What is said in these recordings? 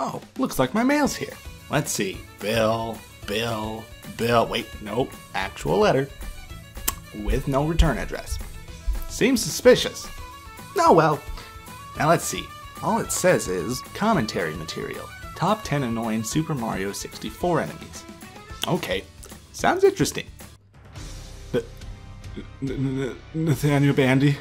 Oh, looks like my mail's here. Let's see. Bill. Wait, nope. Actual letter. With no return address. Seems suspicious. Oh well. Now let's see. All it says is commentary material. Top 10 annoying Super Mario 64 enemies. Okay. Sounds interesting. Nathaniel Bandy?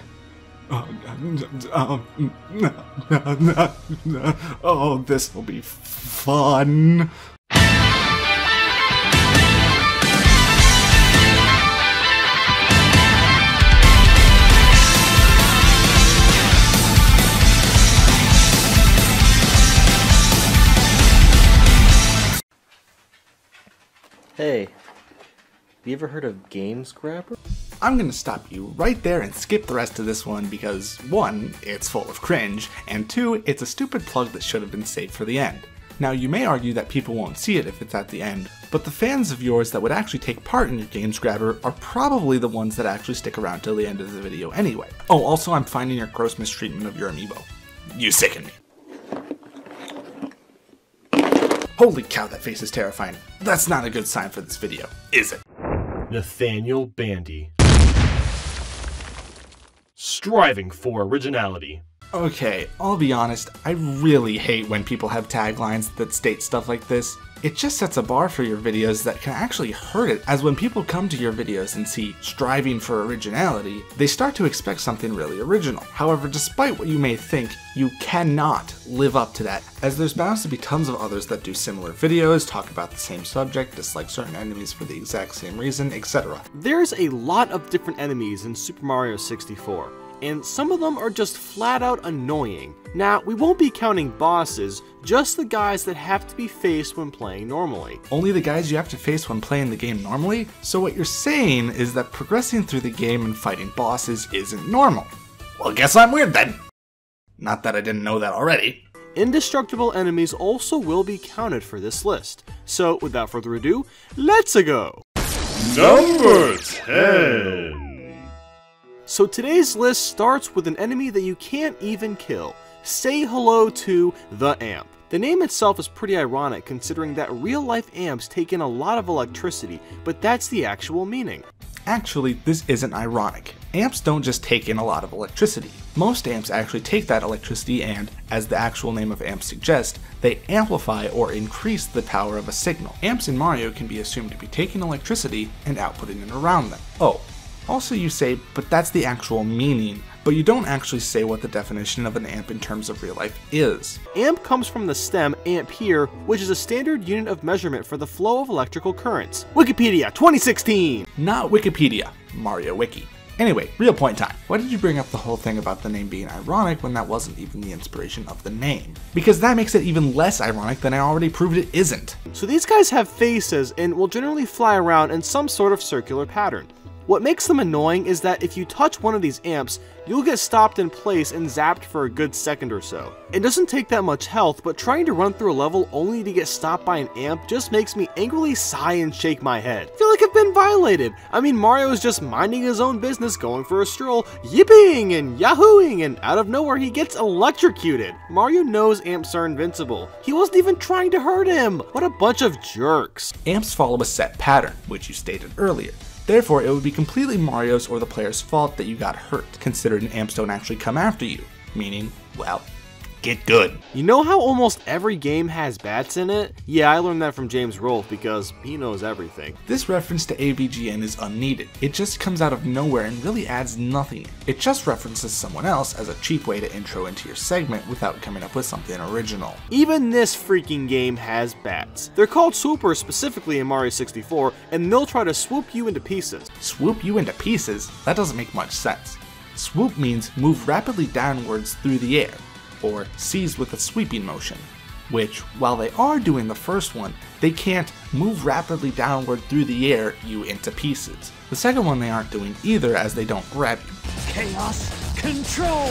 Oh, this will be fun. Hey, you ever heard of Games Grabber? I'm gonna stop you right there and skip the rest of this one because 1, it's full of cringe, and 2, it's a stupid plug that should have been saved for the end. Now you may argue that people won't see it if it's at the end, but the fans of yours that would actually take part in your Games Grabber are probably the ones that actually stick around till the end of the video anyway. Oh, also I'm finding your gross mistreatment of your amiibo. You sicken me. Holy cow, that face is terrifying. That's not a good sign for this video, is it? Nathaniel Bandy. Striving for originality. Okay, I'll be honest, I really hate when people have taglines that state stuff like this. It just sets a bar for your videos that can actually hurt it, as when people come to your videos and see striving for originality, they start to expect something really original. However, despite what you may think, you cannot live up to that, as there's bound to be tons of others that do similar videos, talk about the same subject, dislike certain enemies for the exact same reason, etc. There's a lot of different enemies in Super Mario 64. And some of them are just flat out annoying. Now, we won't be counting bosses, just the guys that have to be faced when playing normally. Only the guys you have to face when playing the game normally? So what you're saying is that progressing through the game and fighting bosses isn't normal. Well, guess I'm weird then! Not that I didn't know that already. Indestructible enemies also will be counted for this list. So, without further ado, let's go! Number 10. So today's list starts with an enemy that you can't even kill. Say hello to the Amp. The name itself is pretty ironic considering that real-life amps take in a lot of electricity, but that's the actual meaning. Actually, this isn't ironic. Amps don't just take in a lot of electricity. Most amps actually take that electricity and, as the actual name of amp suggests, they amplify or increase the power of a signal. Amps in Mario can be assumed to be taking electricity and outputting it around them. Oh. Also you say, but that's the actual meaning, but you don't actually say what the definition of an amp in terms of real life is. Amp comes from the stem ampere, which is a standard unit of measurement for the flow of electrical currents. Wikipedia 2016! Not Wikipedia, Mario Wiki. Anyway, real point time. Why did you bring up the whole thing about the name being ironic when that wasn't even the inspiration of the name? Because that makes it even less ironic than I already proved it isn't. So these guys have faces and will generally fly around in some sort of circular pattern. What makes them annoying is that if you touch one of these amps, you'll get stopped in place and zapped for a good second or so. It doesn't take that much health, but trying to run through a level only to get stopped by an amp just makes me angrily sigh and shake my head. I feel like I've been violated. I mean, Mario is just minding his own business, going for a stroll, yipping and yahooing, and out of nowhere he gets electrocuted. Mario knows amps are invincible. He wasn't even trying to hurt him. What a bunch of jerks. Amps follow a set pattern, which you stated earlier. Therefore, it would be completely Mario's or the player's fault that you got hurt, considering amps don't actually come after you. Meaning, well, get good. You know how almost every game has bats in it? Yeah, I learned that from James Rolfe because he knows everything. This reference to AVGN is unneeded. It just comes out of nowhere and really adds nothing. It just references someone else as a cheap way to intro into your segment without coming up with something original. Even this freaking game has bats. They're called Swoopers specifically in Mario 64, and they'll try to swoop you into pieces. Swoop you into pieces? That doesn't make much sense. Swoop means move rapidly downwards through the air, or seize with a sweeping motion, which, while they are doing the first one, they can't move rapidly downward through the air you into pieces. The second one they aren't doing either, as they don't grab you. Chaos Control!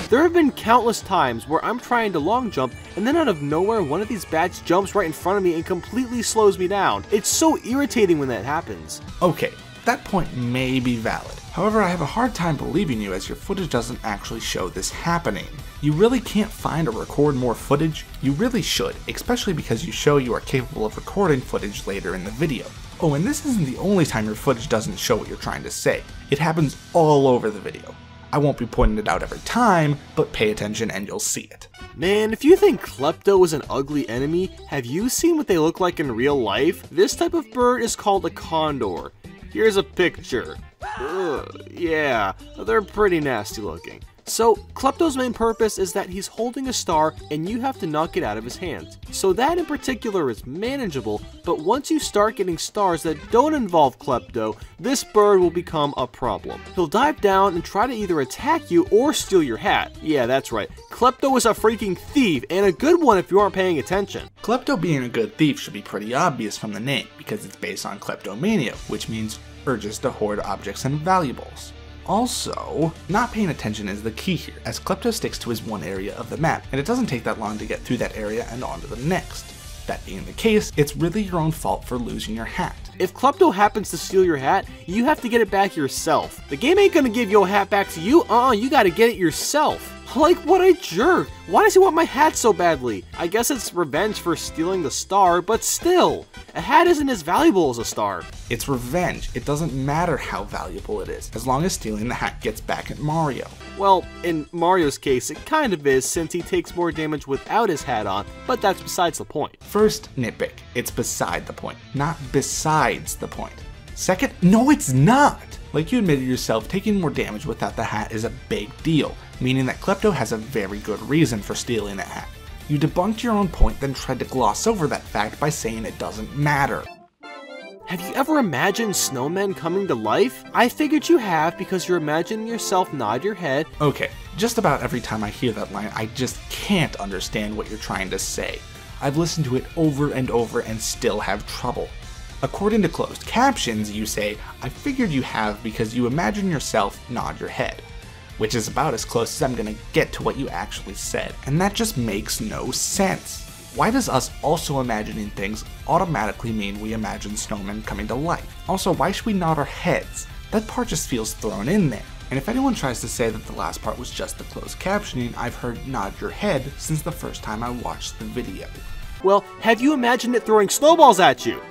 There have been countless times where I'm trying to long jump and then out of nowhere one of these bats jumps right in front of me and completely slows me down. It's so irritating when that happens. Okay, that point may be valid. However, I have a hard time believing you as your footage doesn't actually show this happening. You really can't find or record more footage? You really should, especially because you show you are capable of recording footage later in the video. Oh, and this isn't the only time your footage doesn't show what you're trying to say. It happens all over the video. I won't be pointing it out every time, but pay attention and you'll see it. Man, if you think Klepto is an ugly enemy, have you seen what they look like in real life? This type of bird is called a condor. Here's a picture. Ugh, yeah, they're pretty nasty looking. So, Klepto's main purpose is that he's holding a star and you have to knock it out of his hands. So that in particular is manageable, but once you start getting stars that don't involve Klepto, this bird will become a problem. He'll dive down and try to either attack you or steal your hat. Yeah, that's right. Klepto is a freaking thief, and a good one if you aren't paying attention. Klepto being a good thief should be pretty obvious from the name, because it's based on kleptomania, which means urges to hoard objects and valuables. Also, not paying attention is the key here, as Klepto sticks to his one area of the map, and it doesn't take that long to get through that area and on to the next. That being the case, it's really your own fault for losing your hat. If Klepto happens to steal your hat, you have to get it back yourself. The game ain't gonna give your hat back to you, you gotta get it yourself. Like, what a jerk! Why does he want my hat so badly? I guess it's revenge for stealing the star, but still, a hat isn't as valuable as a star. It's revenge. It doesn't matter how valuable it is, as long as stealing the hat gets back at Mario. Well, in Mario's case, it kind of is, since he takes more damage without his hat on, but that's besides the point. First, nitpick. It's beside the point, not besides the point. Second, no it's not! Like you admitted yourself, taking more damage without the hat is a big deal, meaning that Klepto has a very good reason for stealing that hat. You debunked your own point, then tried to gloss over that fact by saying it doesn't matter. Have you ever imagined snowmen coming to life? I figured you have because you're imagining yourself nod your head. Okay, just about every time I hear that line, I just can't understand what you're trying to say. I've listened to it over and over and still have trouble. According to closed captions, you say, I figured you have because you imagine yourself nod your head, which is about as close as I'm gonna get to what you actually said, and that just makes no sense. Why does us also imagining things automatically mean we imagine snowmen coming to life? Also, why should we nod our heads? That part just feels thrown in there. And if anyone tries to say that the last part was just the closed captioning, I've heard nod your head since the first time I watched the video. Well, have you imagined it throwing snowballs at you?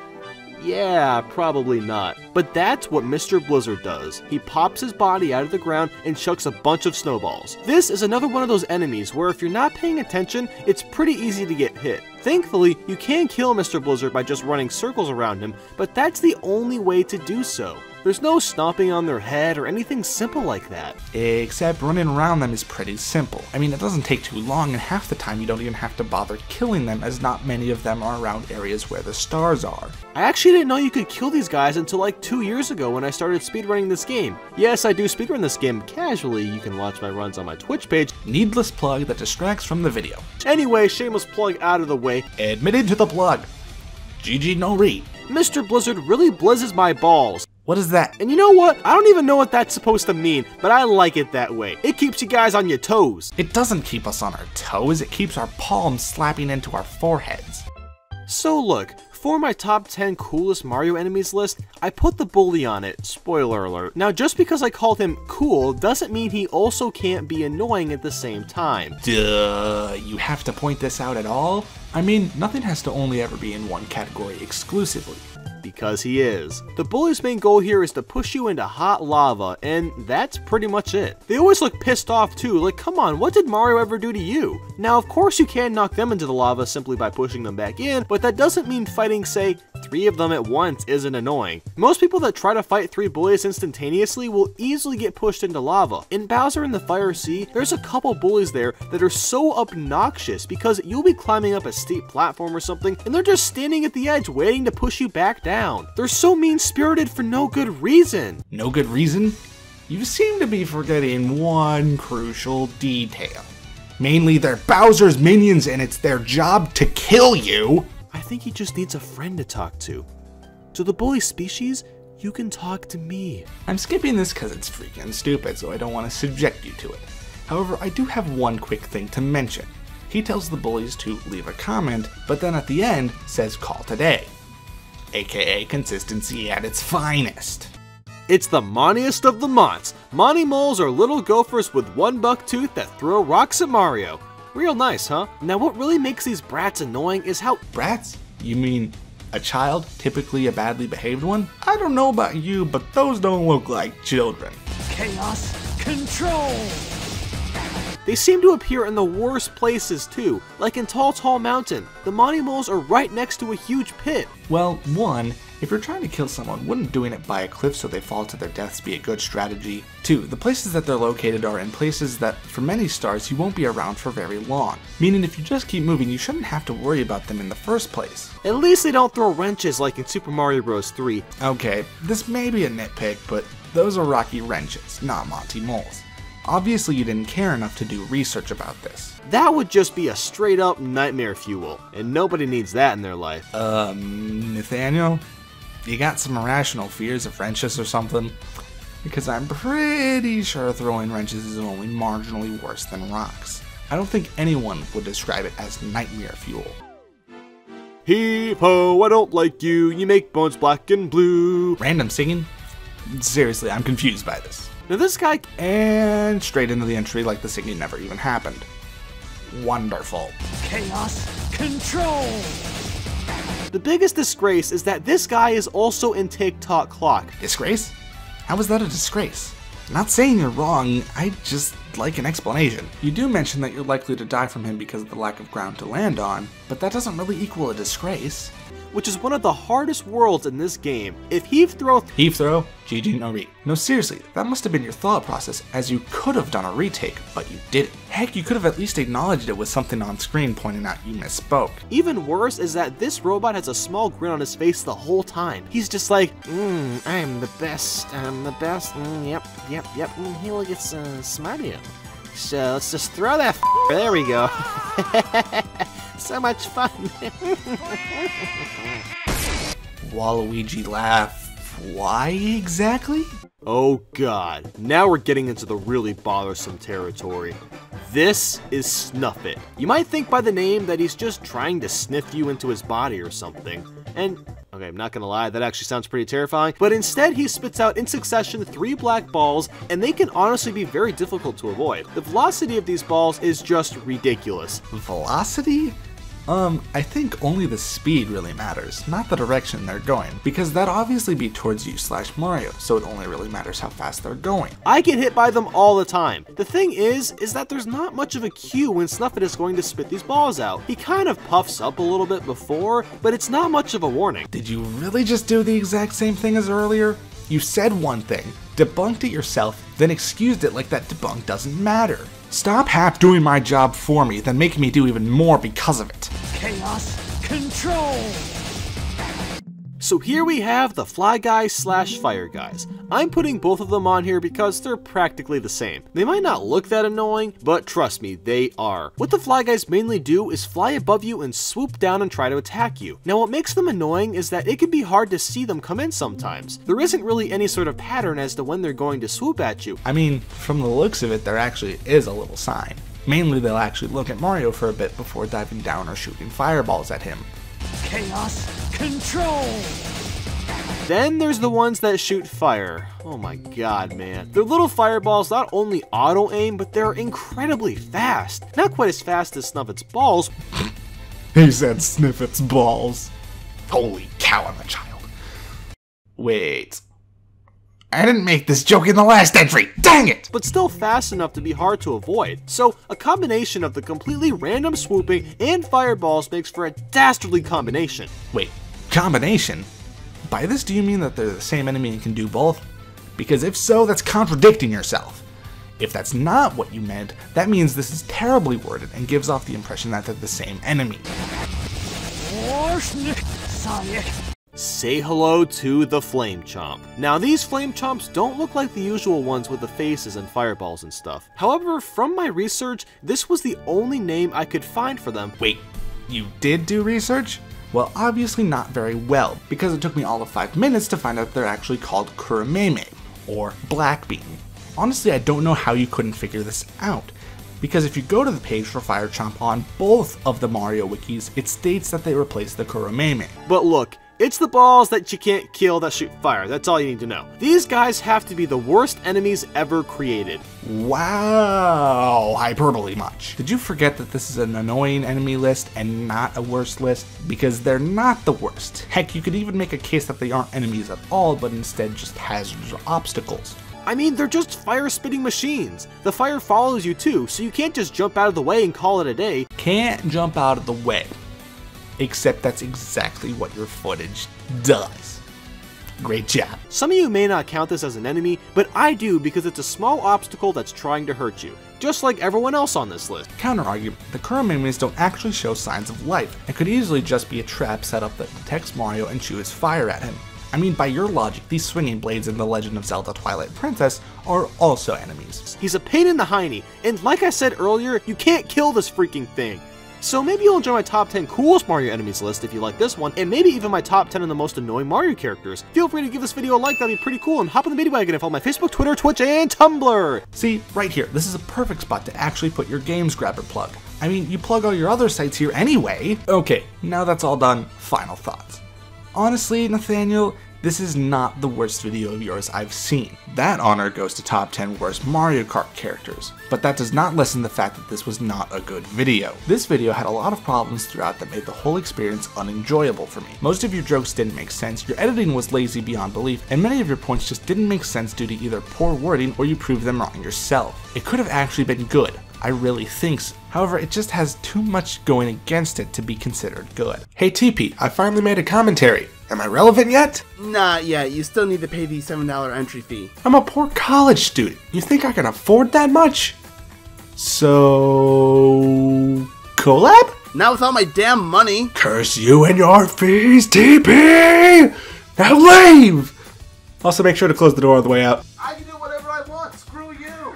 Yeah, probably not. But that's what Mr. Blizzard does. He pops his body out of the ground and chucks a bunch of snowballs. This is another one of those enemies where if you're not paying attention, it's pretty easy to get hit. Thankfully, you can kill Mr. Blizzard by just running circles around him, but that's the only way to do so. There's no stomping on their head or anything simple like that. Except running around them is pretty simple. I mean, it doesn't take too long, and half the time you don't even have to bother killing them, as not many of them are around areas where the stars are. I actually didn't know you could kill these guys until like 2 years ago when I started speedrunning this game. Yes, I do speedrun this game casually. You can watch my runs on my Twitch page. Needless plug that distracts from the video. Anyway, shameless plug out of the way. Admitted to the plug. GG no re. Mr. Blizzard really blizzes my balls. What is that? And you know what? I don't even know what that's supposed to mean, but I like it that way. It keeps you guys on your toes. It doesn't keep us on our toes, it keeps our palms slapping into our foreheads. So look, for my top 10 coolest Mario enemies list, I put the bully on it, spoiler alert. Now just because I called him cool doesn't mean he also can't be annoying at the same time. Duh, you have to point this out at all? I mean, nothing has to only ever be in one category exclusively. Because he is. The bully's main goal here is to push you into hot lava, and that's pretty much it. They always look pissed off too, like come on, what did Mario ever do to you? Now of course you can knock them into the lava simply by pushing them back in, but that doesn't mean fighting, say, 3 of them at once isn't annoying. Most people that try to fight 3 bullies instantaneously will easily get pushed into lava. In Bowser in the Fire Sea, there's a couple bullies there that are so obnoxious because you'll be climbing up a steep platform or something, and they're just standing at the edge waiting to push you back down. They're so mean-spirited for no good reason. No good reason? You seem to be forgetting one crucial detail. Mainly they're Bowser's minions and it's their job to kill you. I think he just needs a friend to talk to. To the bully species, you can talk to me. I'm skipping this because it's freaking stupid, so I don't want to subject you to it. However, I do have one quick thing to mention. He tells the bullies to leave a comment, but then at the end says call today. AKA consistency at its finest. It's the Montiest of the Monts. Monty Moles are little gophers with one buck tooth that throw rocks at Mario. Real nice, huh? Now what really makes these brats annoying is how— Brats? You mean a child, typically a badly behaved one? I don't know about you, but those don't look like children. Chaos Control. they seem to appear in the worst places too, like in Tall Mountain. The Monty Moles are right next to a huge pit. Well, one, if you're trying to kill someone, wouldn't doing it by a cliff so they fall to their deaths be a good strategy? 2. The places that they're located are in places that, for many stars, you won't be around for very long. Meaning if you just keep moving, you shouldn't have to worry about them in the first place. At least they don't throw wrenches like in Super Mario Bros. 3. Okay, this may be a nitpick, but those are rocky wrenches, not Monty Moles. Obviously you didn't care enough to do research about this. That would just be a straight up nightmare fuel, and nobody needs that in their life. Nathaniel? You got some irrational fears of wrenches or something? Because I'm pretty sure throwing wrenches is only marginally worse than rocks. I don't think anyone would describe it as nightmare fuel. Heave-ho, I don't like you, you make bones black and blue. Random singing? Seriously, I'm confused by this. Now this guy— And straight into the entry like the singing never even happened. Wonderful. Chaos Control. the biggest disgrace is that this guy is also in TikTok Clock. Disgrace? How is that a disgrace? Not saying you're wrong, I just like an explanation. You do mention that you're likely to die from him because of the lack of ground to land on, but that doesn't really equal a disgrace. Which is one of the hardest worlds in this game. If Heave Throw— GG no re. No, seriously, that must have been your thought process, as you could have done a retake, but you didn't. Heck, you could have at least acknowledged it with something on screen pointing out you misspoke. Even worse is that this robot has a small grin on his face the whole time. He's just like, I'm the best, yep, he look, it's smiley. So let's just throw that there we go. So much fun. Waluigi laugh. Why exactly? Oh god, now we're getting into the really bothersome territory. This is Snuff It. You might think by the name that he's just trying to sniff you into his body or something. And, okay, I'm not gonna lie, that actually sounds pretty terrifying, but instead he spits out in succession 3 black balls, and they can honestly be very difficult to avoid. The velocity of these balls is just ridiculous. Velocity? I think only the speed really matters, not the direction they're going, because that'd obviously be towards you / Mario, so it only really matters how fast they're going. I get hit by them all the time. The thing is that there's not much of a cue when Snuffit is going to spit these balls out. He kind of puffs up a little bit before, but it's not much of a warning. Did you really just do the exact same thing as earlier? You said one thing, debunked it yourself, then excused it like that debunk doesn't matter. Stop half doing my job for me, then making me do even more because of it. Chaos Control. So here we have the Fly Guys / Fire Guys. I'm putting both of them on here because they're practically the same. They might not look that annoying, but trust me, they are. What the Fly Guys mainly do is fly above you and swoop down and try to attack you. Now what makes them annoying is that it can be hard to see them come in sometimes. There isn't really any sort of pattern as to when they're going to swoop at you. I mean, from the looks of it, there actually is a little sign. Mainly they'll actually look at Mario for a bit before diving down or shooting fireballs at him. Chaos Control. Then there's the ones that shoot fire. Oh my god, man. Their little fireballs not only auto-aim, but they're incredibly fast. Not quite as fast as Snuffit's balls. He said sniff its balls. Holy cow, I'm a child. Wait. I didn't make this joke in the last entry, dang it! But still fast enough to be hard to avoid. So a combination of the completely random swooping and fireballs makes for a dastardly combination. Wait, combination? By this do you mean that they're the same enemy and can do both? Because if so, that's contradicting yourself. If that's not what you meant, that means this is terribly worded and gives off the impression that they're the same enemy. Say hello to the Flame Chomp. Now these Flame Chomps don't look like the usual ones with the faces and fireballs and stuff. However, from my research, this was the only name I could find for them. Wait, you did do research? Well, obviously not very well, because it took me all of 5 minutes to find out they're actually called Kurameme, or Black Bean. Honestly, I don't know how you couldn't figure this out, because if you go to the page for Fire Chomp on both of the Mario wikis, it states that they replaced the Kurameme. But look, It's the balls that you can't kill that shoot fire, that's all you need to know. These guys have to be the worst enemies ever created. Wow, hyperbole much. Did you forget that this is an annoying enemy list and not a worst list? Because they're not the worst. Heck, you could even make a case that they aren't enemies at all, but instead just hazards or obstacles. I mean, they're just fire-spitting machines. The fire follows you too, so you can't just jump out of the way and call it a day. Can't jump out of the way. Except that's exactly what your footage does. Great job. Some of you may not count this as an enemy, but I do because it's a small obstacle that's trying to hurt you, just like everyone else on this list. Counter-argument, the current enemies don't actually show signs of life, and could easily just be a trap set up that detects Mario and shoots fire at him. I mean, by your logic, these swinging blades in The Legend of Zelda Twilight Princess are also enemies. He's a pain in the hiney, and like I said earlier, you can't kill this freaking thing. So maybe you'll enjoy my top 10 coolest Mario enemies list if you like this one, and maybe even my top 10 of the most annoying Mario characters. Feel free to give this video a like, that'd be pretty cool, and hop on the bandwagon and follow my Facebook, Twitter, Twitch, and Tumblr! See, right here, this is a perfect spot to actually put your Games Grabber plug. I mean, you plug all your other sites here anyway. Okay, now that's all done, final thoughts. Honestly, Nathaniel, this is not the worst video of yours I've seen. That honor goes to top 10 worst Mario Kart characters, but that does not lessen the fact that this was not a good video. This video had a lot of problems throughout that made the whole experience unenjoyable for me. Most of your jokes didn't make sense, your editing was lazy beyond belief, and many of your points just didn't make sense due to either poor wording or you proved them wrong yourself. It could have actually been good. I really think so. However, it just has too much going against it to be considered good. Hey TP, I finally made a commentary. Am I relevant yet? Not yet, you still need to pay the $7 entry fee. I'm a poor college student. You think I can afford that much? So... collab? Not with all my damn money. Curse you and your fees, TP! Now leave! Also make sure to close the door on the way out. I can do whatever I want, screw you!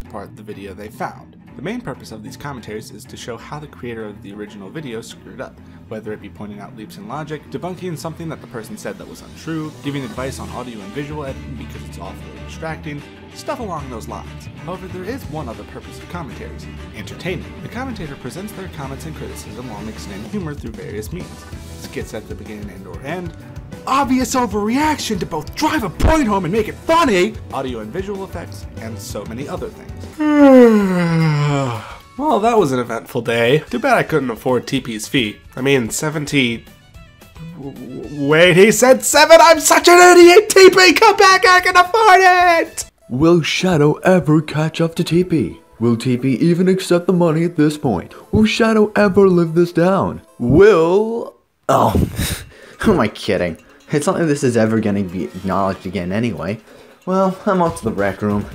Part of the video they found. The main purpose of these commentaries is to show how the creator of the original video screwed up, whether it be pointing out leaps in logic, debunking something that the person said that was untrue, giving advice on audio and visual editing because it's awfully distracting, stuff along those lines. However, there is one other purpose of commentaries: entertainment. The commentator presents their comments and criticism while mixing in humor through various means. Skits at the beginning and or end, obvious overreaction to both drive a point home and make it funny, audio and visual effects, and so many other things. Well, that was an eventful day. Too bad I couldn't afford TP's fee. I mean, 70... Wait, he said 7! I'm such an idiot! TP, come back! I can afford it! Will Shadow ever catch up to TP? Will TP even accept the money at this point? Will Shadow ever live this down? Will... Oh, who am I kidding? It's not like this is ever gonna be acknowledged again anyway. Well, I'm off to the rec room.